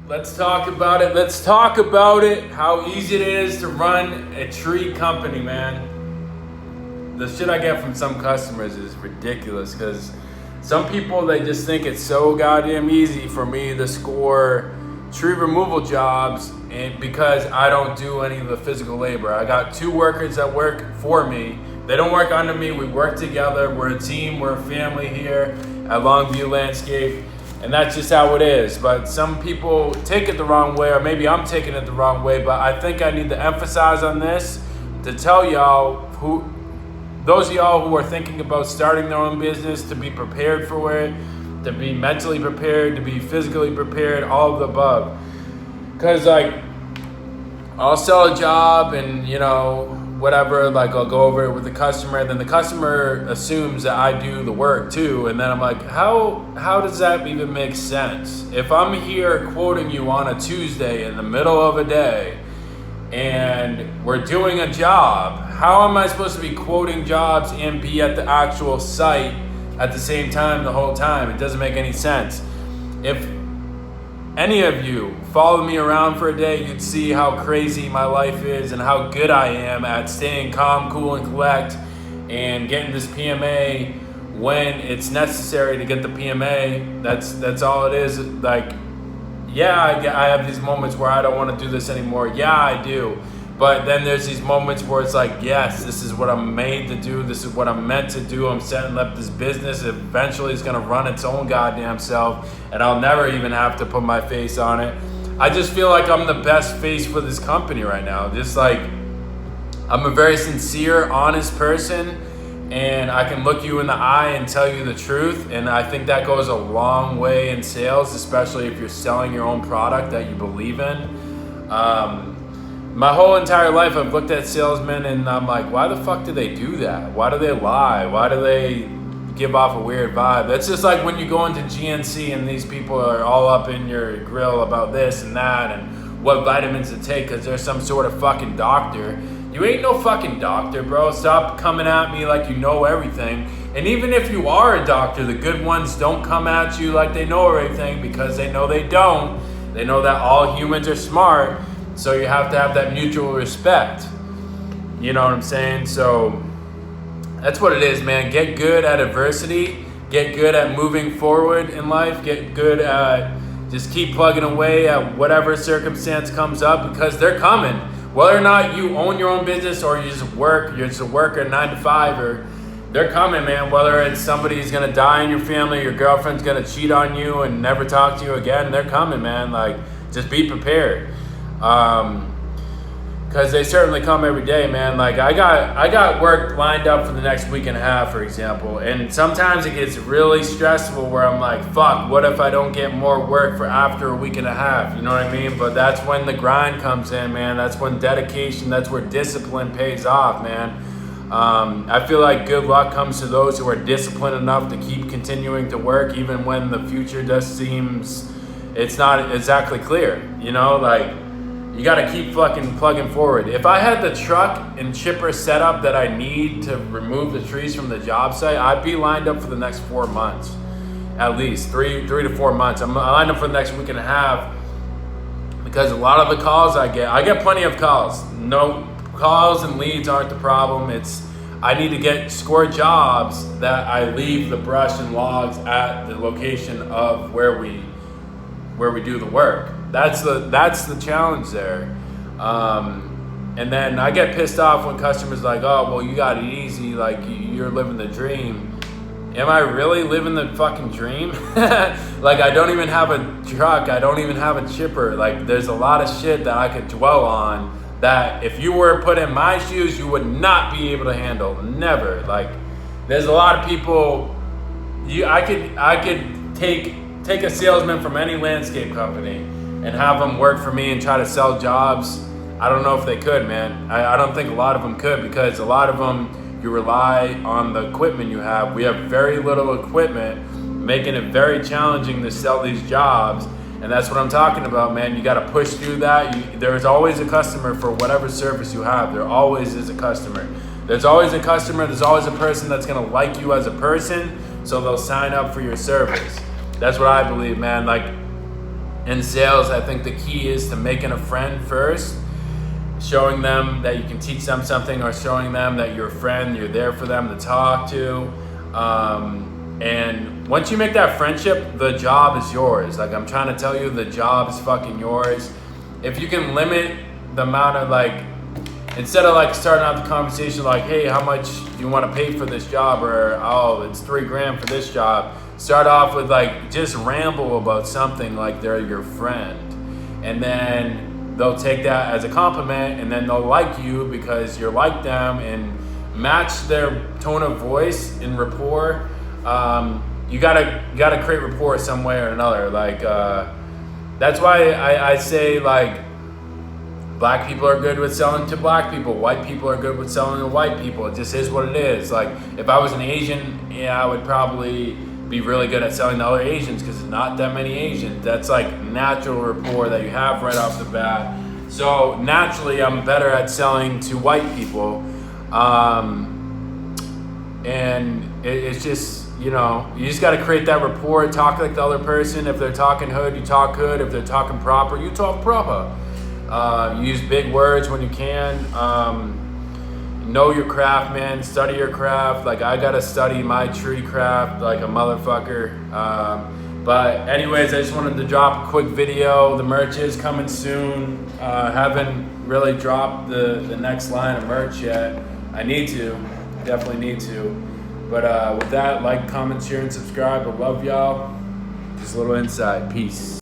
Let's talk about it. Let's talk about it. How easy it is to run a tree company, man. The shit I get from some customers is ridiculous because some people, they just think it's so goddamn easy for me to score tree removal jobs, and because I don't do any of the physical labor. I got 2 workers that work for me. They don't work under me. We work together. We're a team. We're a family here at Longview Landscape. And that's just how it is. But some people take it the wrong way, or maybe I'm taking it the wrong way. But I think I need to emphasize on this to tell y'all, those of y'all who are thinking about starting their own business, to be prepared for it, to be mentally prepared, to be physically prepared, all of the above. Because like, I'll sell a job and whatever, like I'll go over it with the customer, then the customer assumes that I do the work too, and then I'm like, how does that even make sense? If I'm here quoting you on a Tuesday in the middle of a day and we're doing a job, how am I supposed to be quoting jobs and be at the actual site at the same time the whole time? It doesn't make any sense. If any of you follow me around for a day, you'd see how crazy my life is and how good I am at staying calm, cool, and collect and getting this PMA when it's necessary to get the PMA. That's all it is. Like, yeah, I have these moments where I don't want to do this anymore. Yeah, I do. But then there's these moments where it's like, yes, this is what I'm made to do. This is what I'm meant to do. I'm setting up this business. Eventually it's going to run its own goddamn self, and I'll never even have to put my face on it. I just feel like I'm the best face for this company right now. Just like, I'm a very sincere, honest person, and I can look you in the eye and tell you the truth. And I think that goes a long way in sales, especially if you're selling your own product that you believe in. My whole entire life, I've looked at salesmen and I'm like, why the fuck do they do that? Why do they lie? Why do they give off a weird vibe? That's just like when you go into GNC and these people are all up in your grill about this and that and what vitamins to take because they're some sort of fucking doctor. You ain't no fucking doctor, bro. Stop coming at me like you know everything. And even if you are a doctor, the good ones don't come at you like they know everything, because they know they don't. They know that all humans are smart. So you have to have that mutual respect. You know what I'm saying? So that's what it is, man. Get good at adversity. Get good at moving forward in life. Get good at just keep plugging away at whatever circumstance comes up, because they're coming. Whether or not you own your own business or you just work, you're just a worker 9 to 5, or they're coming, man. Whether it's somebody's gonna die in your family, your girlfriend's gonna cheat on you and never talk to you again, they're coming, man. Like, just be prepared. Because they certainly come every day, man. Like, I got work lined up for the next week and a half, for example, and sometimes it gets really stressful where I'm like, fuck, what if I don't get more work for after a week and a half? You know what I mean? But that's when the grind comes in, man. That's when dedication, that's where discipline pays off, man. I feel like good luck comes to those who are disciplined enough to keep continuing to work even when the future just seems it's not exactly clear, you know? Like, you gotta keep fucking plugging forward. If I had the truck and chipper setup that I need to remove the trees from the job site, I'd be lined up for the next 4 months. At least three to 4 months. I'm lined up for the next week and a half, because a lot of the calls I get plenty of calls. No, calls and leads aren't the problem. It's, I need to score jobs that I leave the brush and logs at the location of where we do the work. That's the challenge there. And then I get pissed off when customers are like, oh, well, you got it easy, like you're living the dream. Am I really living the fucking dream? Like, I don't even have a truck, I don't even have a chipper. Like, there's a lot of shit that I could dwell on that if you were put in my shoes, you would not be able to handle. Never. Like, there's a lot of people, I could take a salesman from any landscape company and have them work for me and try to sell jobs. I don't know if they could, man. I don't think a lot of them could, because a lot of them, you rely on the equipment you have. We have very little equipment, making it very challenging to sell these jobs. And that's what I'm talking about, man. You got to push through that. There's always a customer for whatever service you have. There always is a customer. There's always a customer. There's always a person that's going to like you as a person, so they'll sign up for your service. That's what I believe, man. Like, in sales, I think the key is to making a friend first, showing them that you can teach them something, or showing them that you're a friend, you're there for them to talk to. And once you make that friendship, the job is yours. Like, I'm trying to tell you, the job is fucking yours. If you can limit the amount of, like, instead of like starting out the conversation like, hey, how much do you want to pay for this job? Or, oh, it's $3,000 for this job. Start off with like, just ramble about something like they're your friend. And then they'll take that as a compliment, and then they'll like you because you're like them, and match their tone of voice in rapport. You gotta create rapport some way or another. Like, that's why I say, like, black people are good with selling to black people. White people are good with selling to white people. It just is what it is. Like, if I was an Asian, yeah, I would probably be really good at selling to other Asians because there's not that many Asians. That's like natural rapport that you have right off the bat. So naturally, I'm better at selling to white people. And it's just, you know, you just got to create that rapport. Talk like the other person. If they're talking hood, you talk hood. If they're talking proper, you talk proper. Use big words when you can. Know your craft, man. Study your craft. Like, I gotta study my tree craft like a motherfucker. But anyways, I just wanted to drop a quick video. The merch is coming soon. Haven't really dropped the next line of merch yet. I need to. Definitely need to. But with that, like, comment, share, and subscribe. I love y'all. Just a little insight. Peace.